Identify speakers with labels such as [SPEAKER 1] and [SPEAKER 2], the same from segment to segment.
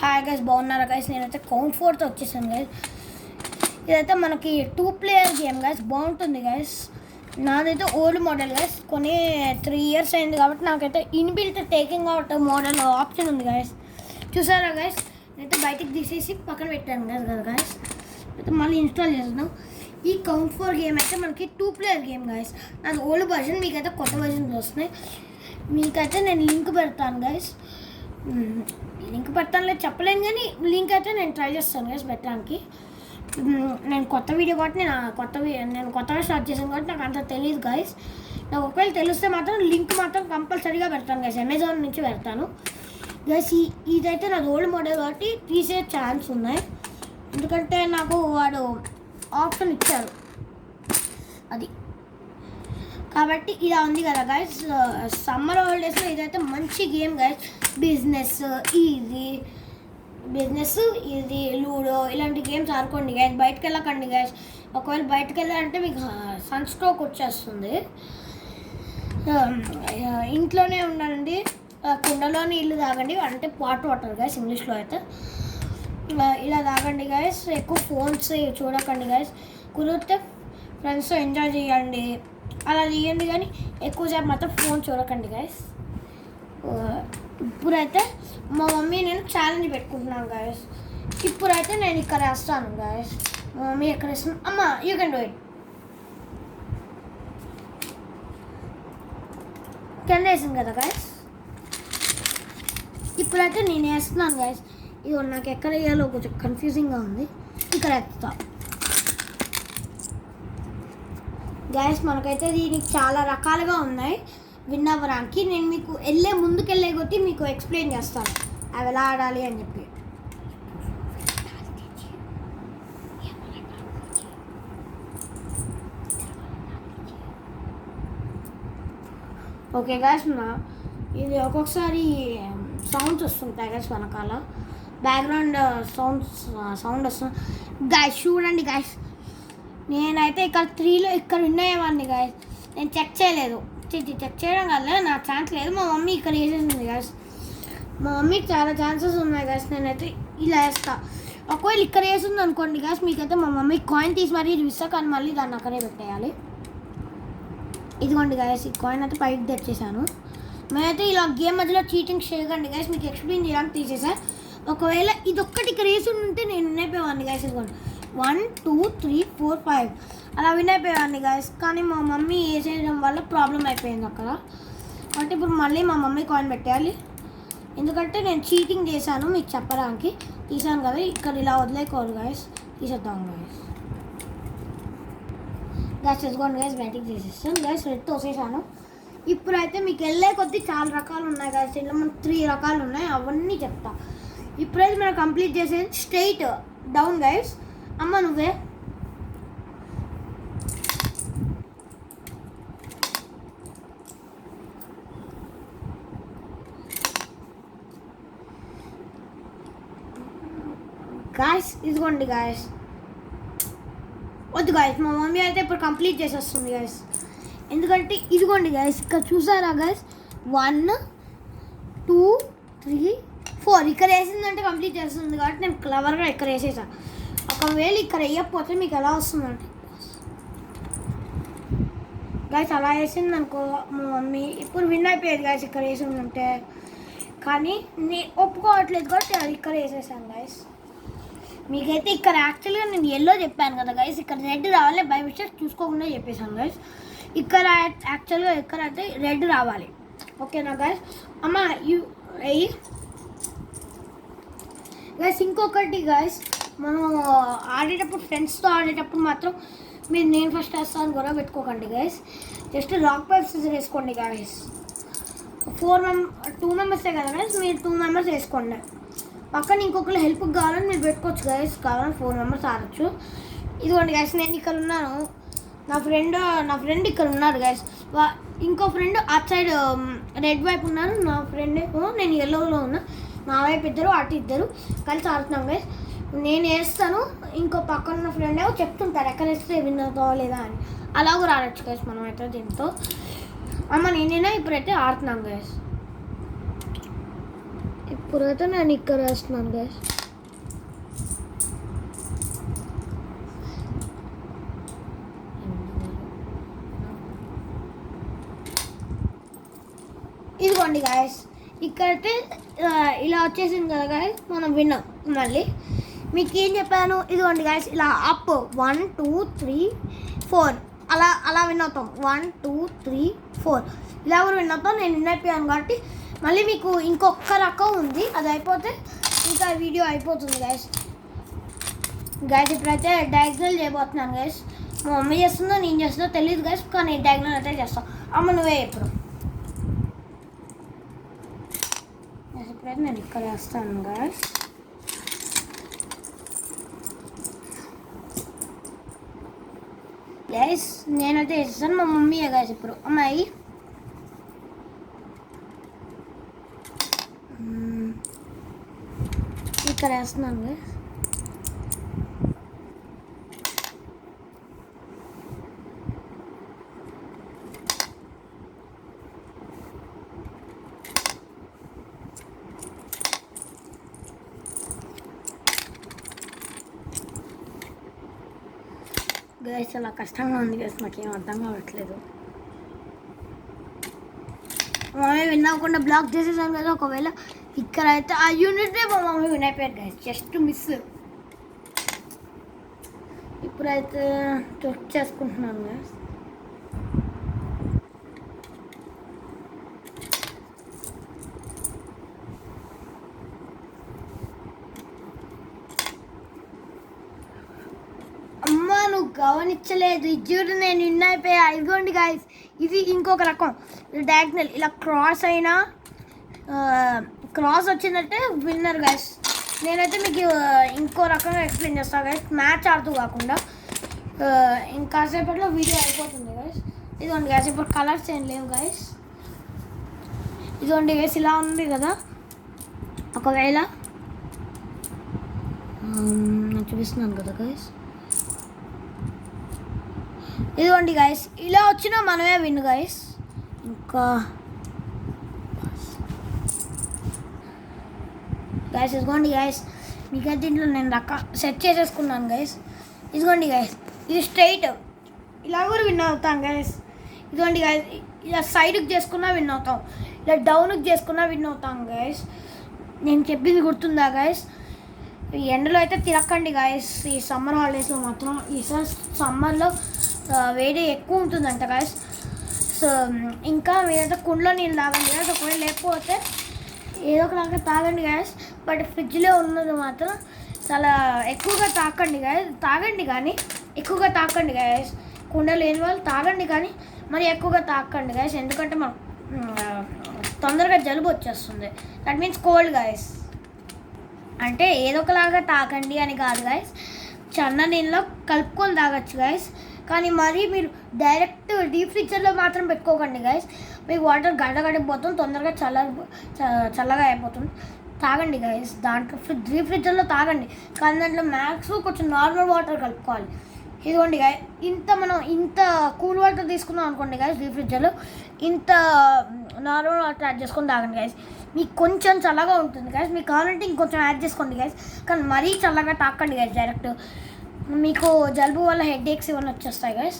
[SPEAKER 1] Hi guys, బాగున్నారా guys? నేనైతే count 4తో వచ్చేసాను గైస్. ఇదైతే మనకి 2 ప్లేయర్ గేమ్ గైస్. బాగుంటుంది గైస్. నాదైతే ఓల్డ్ మోడల్ గైస్, కొన్ని 3 years అయింది కాబట్టి నాకైతే inbuilt taking out model option ఉంది గైస్. చూసారా గైస్? నేనైతే బయటికి తీసేసి పక్కన పెట్టాను గైస్ కదా గైస్. అయితే మళ్ళీ ఇన్స్టాల్ చేస్తున్నాం. ఈ కౌంట్ 4 గేమ్ అయితే మనకి 2 ప్లేయర్ గేమ్ గైస్. నాది ఓల్డ్ వర్షన్, మీకైతే కొత్త వర్షన్స్ వస్తున్నాయి. మీకైతే నేను లింక్ పెడతాను గైస్. లింక్ పెట్టాను లేదు చెప్పలేను, కానీ లింక్ అయితే నేను ట్రై చేస్తాను గైస్ పెట్టడానికి. నేను కొత్త వీడియో కాబట్టి నేను కొత్తగా స్టార్ట్ చేశాను కాబట్టి నాకు అంత తెలియదు గైస్. నాకు ఒకవేళ తెలిస్తే మాత్రం లింక్ మాత్రం కంపల్సరీగా పెడతాను గైస్. అమెజాన్ నుంచి పెడతాను గైస్. ఇదైతే నాది ఓల్డ్ మోడల్ కాబట్టి తీసే ఛాన్స్ ఉన్నాయి, ఎందుకంటే నాకు వాడు ఆప్షన్ ఇచ్చారు అది కాబట్టి. ఇలా ఉంది కదా గైస్. సమ్మర్ హాలిడేస్లో ఇదైతే మంచి గేమ్ గైస్. బిజినెస్ ఇది లూడో ఇలాంటి గేమ్స్ ఆడుకోండి గైస్. బయటకు వెళ్ళకండి గైస్. ఒకవేళ బయటకు వెళ్ళాలంటే మీకు సన్ స్ట్రోక్ వచ్చేస్తుంది. ఇంట్లోనే ఉండండి. కుండలో నీళ్ళు తాగండి, అంటే పాట్ వాటర్ గైస్ ఇంగ్లీష్లో అయితే. ఇలా తాగండి గైస్. ఎక్కువ ఫోన్స్ చూడకండి గైస్. కుదిరితే ఫ్రెండ్స్తో ఎంజాయ్ చేయండి, అలా తీయండి, కానీ ఎక్కువసేపు మాత్రం ఫోన్ చూడకండి గైస్. ఇప్పుడైతే మా మమ్మీ నేను ఛాలెంజ్ పెట్టుకుంటున్నాను గైస్. ఇప్పుడైతే నేను ఇక్కడ వేస్తాను గైస్. మా మమ్మీ ఎక్కడ వేస్తాను? అమ్మ యూ కెన్ డూ ఇట్. కింద వేసింది కదా గైస్. ఇప్పుడైతే నేను వేస్తున్నాను గైస్. ఇదిగో నాకు ఎక్కడ వేయాలో కొంచెం కన్ఫ్యూజింగ్గా ఉంది. ఇక్కడ వేస్తా గైస్. మనకైతే దీనికి చాలా రకాలుగా ఉన్నాయి విన్ అవ్వడానికి. నేను మీకు ముందుకెళ్ళే కొద్దీ మీకు ఎక్స్ప్లెయిన్ చేస్తాను అవి ఎలా ఆడాలి అని చెప్పి. ఓకే గైస్, ఇది ఒక్కొక్కసారి సౌండ్స్ వస్తుంటాయి గైస్, వెనకాల బ్యాక్గ్రౌండ్ సౌండ్ వస్తుంది గైస్. చూడండి గైస్, నేనైతే ఇక్కడ 3లో ఇక్కడ ఉన్నాయేవాడిని గైస్. నేను చెక్ చేయలేదు. చెక్ చేయడం వల్ల నా ఛాన్స్ లేదు. మా మమ్మీ ఇక్కడ వేసేసింది గైస్. మా మమ్మీకి చాలా ఛాన్సెస్ ఉన్నాయి గైస్. నేనైతే ఇలా వేస్తా. ఒకవేళ ఇక్కడ వేసింది అనుకోండి గైస్, మీకైతే మా మమ్మీ కాయిన్ తీసి మరీ ఇస్తా, కానీ మళ్ళీ దాన్ని అక్కడే పెట్టేయాలి. ఇదిగోండి గైస్, ఈ కాయిన్ అయితే పైకి తెచ్చేసాను. మేమైతే ఇలా గేమ్ మధ్యలో చీటింగ్ చేయకండి గైస్. మీకు ఎక్స్ప్లెయిన్ చేయడానికి తీసేసా. ఒకవేళ ఇది ఒక్కటి ఇక్కడ వేసి ఉంటే నేను వినైపోయేవాడిని గైస్. ఇదిగోండి 1 2 3 4 5 అలా విన్ అయిపోయాను గైస్. కానీ మా మమ్మీ వేసేయడం వల్ల ప్రాబ్లం అయిపోయింది అక్కడ. అంటే ఇప్పుడు మళ్ళీ మా మమ్మీ కాయిన్ పెట్టేయాలి, ఎందుకంటే నేను చీటింగ్ చేశాను మీకు చెప్పడానికి. తీసాను కదా, ఇక్కడ ఇలా వదిలేకోరు గైస్. తీసేద్దాం గైస్. వేసుకోండి గైస్, బయటికి తీసేస్తాను గైస్. రెడ్ తోసేసాను. ఇప్పుడైతే మీకు వెళ్ళే కొద్దీ చాలా రకాలు ఉన్నాయి గైస్. ఇలా మనకు 3 రకాలు ఉన్నాయి, అవన్నీ చెప్తా. ఇప్పుడైతే మనం కంప్లీట్ చేసేది స్ట్రైట్ డౌన్ గైస్. అమ్మ నువ్వే గాయస్. ఇదిగోండి గాయస్. వద్దు గాయస్, మా మమ్మీ అయితే ఇప్పుడు కంప్లీట్ చేసేస్తుంది గాయస్. ఎందుకంటే ఇదిగోండి గాయస్, ఇక్కడ చూసారా గాయస్, 1 2 3 4 ఇక్కడ వేసిందంటే కంప్లీట్ చేస్తుంది కాబట్టి నేను క్లవర్గా ఇక్కడ వేసేసాను. ఒకవేళ ఇక్కడ వేయకపోతే మీకు ఎలా వస్తుందంటే గాయస్, అలా వేసింది అనుకో మా మమ్మీ, ఇప్పుడు విన్ అయిపోయేది గాయస్ ఇక్కడ వేసిందంటే. కానీ నేను ఒప్పుకోవట్లేదు కాబట్టి అది ఇక్కడ వేసేసాను గాయస్. మీకైతే ఇక్కడ యాక్చువల్గా నేను ఎల్లో చెప్పాను కదా గైస్, ఇక్కడ రెడ్ రావాలి. బై మిస్టేక్ చూసుకోకుండా చెప్పేసాను గైస్. ఇక్కడ యాక్చువల్గా ఎక్కడైతే రెడ్ రావాలి. ఓకేనా గైస్? అమ్మ యూ అయ్యి గైస్. ఇంకొకటి గైస్, మనం ఆడేటప్పుడు ఫ్రెండ్స్తో ఆడేటప్పుడు మాత్రం మీరు నేను ఫస్ట్ వేస్తాను కూడా పెట్టుకోకండి guys. Just rock paper scissor వేసుకోండి గైస్. 2 మెంబర్సే కదా గైస్, మీరు 2 మెంబర్స్ వేసుకోండి. పక్కన ఇంకొకరు హెల్ప్ కావాలని మీరు పెట్టుకోవచ్చు గైస్. కావాలని 4 మెంబర్స్ ఆడచ్చు. ఇదిగోండి గైస్, నేను ఇక్కడ ఉన్నాను. నా ఫ్రెండ్ ఇక్కడ ఉన్నారు గైస్. ఇంకో ఫ్రెండ్ అటు సైడ్ రెడ్ వైపు ఉన్నారు. నా ఫ్రెండ్ నేను ఎల్లోలో ఉన్నా. నా వైపు 2 అటు 2 కలిసి ఆడుతున్నాం గైస్. నేను వేస్తాను, ఇంకో పక్కన ఉన్న ఫ్రెండ్ ఏమో చెప్తుంటారు ఎక్కడ వేస్తే విన్ అవుతావా లేదా అని. అలా కూడా ఆడచ్చు గైస్ మనం అయితే దీంతో. అమ్మ నేనైనా ఇప్పుడైతే ఆడుతున్నాం గైస్. ఇప్పుడైతే నేను ఇక్కడ వేస్తున్నాను గైస్. ఇదిగోండి గాయస్, ఇక్కడైతే ఇలా వచ్చేసింది కదా గాయస్, మనం విన్నాం. మళ్ళీ మీకు ఏం చెప్పాను, ఇదిగోండి గాయస్, ఇలా అప్ 1 2 3 4 అలా అలా విన్ అవుతాం. 1 2 3 4 ఇలా కూడా విన్ అవుతాం. నేను విన్ అయిపోయాను కాబట్టి మళ్ళీ మీకు ఇంకొక రకం ఉంది, అది అయిపోతే ఇంకా వీడియో అయిపోతుంది గాయస్. ఇప్పుడైతే డయాగ్నల్ చేయబోతున్నాను గాయస్. మా మమ్మీ చేస్తుందో నేను చేస్తుందో తెలియదు గాయస్, కానీ డయాగ్నల్ అయితే చేస్తాను. అమ్మ నువ్వే ఎప్పుడు ఇప్పుడైతే నేను ఇక్కడ వేస్తాను గాయస్. గైస్ నేనైతే వేస్తాను, మా మమ్మీయే గాయస్. ఇప్పుడు అమ్మాయి ఇక్కడ వేస్తున్నాను గైస్. గైస్ చాలా కష్టంగా ఉంది గైస్, నాకేం అర్థం కావట్లేదు. మమ్మీ విన్ అవ్వకుండా బ్లాక్ చేసేసాను కదా. ఒకవేళ ఇక్కడ అయితే ఆ యూనిట్నే మా మమ్మీ విన్ అయిపోయారు గైస్, జస్ట్ మిస్. ఇప్పుడైతే చెక్ చేసుకుంటున్నాను గైస్. అమ్మ నువ్వు గమనించలేదు, ఇది నేను విన్ అయిపోయా. ఇదిగోండి గాయస్, ఇది ఇంకొక రకం డయాగ్నల్. ఇలా క్రాస్ అయినా క్రాస్ వచ్చిందంటే విన్నర్ గాయస్. నేనైతే మీకు ఇంకో రకంగా ఎక్స్ప్లెయిన్ చేస్తాను గాయస్, మ్యాచ్ ఆడుతూ కాకుండా. ఇంకాసేపట్లో వీడియో అయిపోతుంది గాయస్. ఇదిగోండి గాయస్, ఇప్పుడు కలర్స్ ఏం లేవు గాయస్. ఇదిగోండి గాయస్, ఇలా ఉంది కదా. ఒకవేళ నేను చూపిస్తున్నాను కదా గాయస్. ఇదిగోండి గాయస్, ఇలా వచ్చినా మనమే విన్ గాయస్. ఇంకా గాయస్ ఇదిగోండి గాయస్, మీకు దీంట్లో నేను సెట్ చేసేసుకున్నాను గాయస్. ఇదిగోండి గాయస్, ఇది స్ట్రైట్ ఇలా కూడా విన్ అవుతాం గాయస్. ఇదిగోండి గాయస్, ఇలా సైడ్కి చేసుకున్నా విన్ అవుతాం, ఇలా డౌన్కి చేసుకున్నా విన్ అవుతాం గాయస్. నేను చెప్పింది గుర్తుందా గాయస్? ఈ ఎండలో అయితే తిరక్కండి గాయస్, ఈ సమ్మర్ హాలిడేస్లో మాత్రం. ఈసారి సమ్మర్లో వేడి ఎక్కువ ఉంటుందంట గాయస్. సో ఇంకా మీరైతే కుండలో నీళ్ళు తాగండి గాయస్. ఒకవేళ లేకపోతే ఏదో ఒకలాగా తాగండి గాయస్, బట్ ఫ్రిడ్జ్లో ఉన్నది మాత్రం చాలా ఎక్కువగా తాగండి కానీ ఎక్కువగా తాకండి గాయస్. కుండ లేని వాళ్ళు తాగండి కానీ మరి ఎక్కువగా తాకండి గాయస్, ఎందుకంటే మనం తొందరగా జలుబు వచ్చేస్తుంది. That means cold guys. అంటే ఏదో ఒకలాగా తాకండి అని కాదు గాయస్, చన్న నీళ్ళలో కలుపుకొని తాగొచ్చు గాయస్. కానీ మరి మీరు డైరెక్ట్ డీప్ ఫ్రిడ్జర్లో మాత్రం పెట్టుకోకండి గాయస్. మీకు వాటర్ గడ్డగడిపోతుంది, తొందరగా చల్లగా అయిపోతుంది. తాగండి గాయస్, దాంట్లో డీప్ ఫ్రిడ్జర్లో తాగండి, కానీ దాంట్లో మ్యాక్స్ కొంచెం నార్మల్ వాటర్ కలుపుకోవాలి. ఇదిగోండి గాయస్, మనం ఇంత కూల్ వాటర్ తీసుకుందాం అనుకోండి గాయస్, డీప్ ఫ్రిడ్జర్లో ఇంత నార్మల్ వాటర్ యాడ్ చేసుకొని తాగండి గాయస్. మీకు కొంచెం చల్లగా ఉంటుంది గాయస్, మీకు కావాలంటే ఇంకొంచెం యాడ్ చేసుకోండి గాయస్, కానీ మరీ చల్లగా తాకండి గాయస్. డైరెక్ట్ మీకు జలుబు వల్ల హెడేక్స్ ఇవన్నీ వచ్చేస్తాయి గాయస్.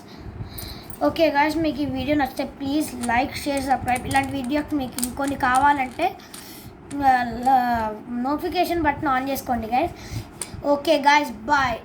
[SPEAKER 1] ఓకే గాయస్, మీకు ఈ వీడియో నచ్చితే ప్లీజ్ లైక్, షేర్, సబ్స్క్రైబ్. ఇలాంటి వీడియోకి మీకు ఇంకొన్ని కావాలంటే నోటిఫికేషన్ బటన్ ఆన్ చేసుకోండి గాయస్. Okay guys, bye.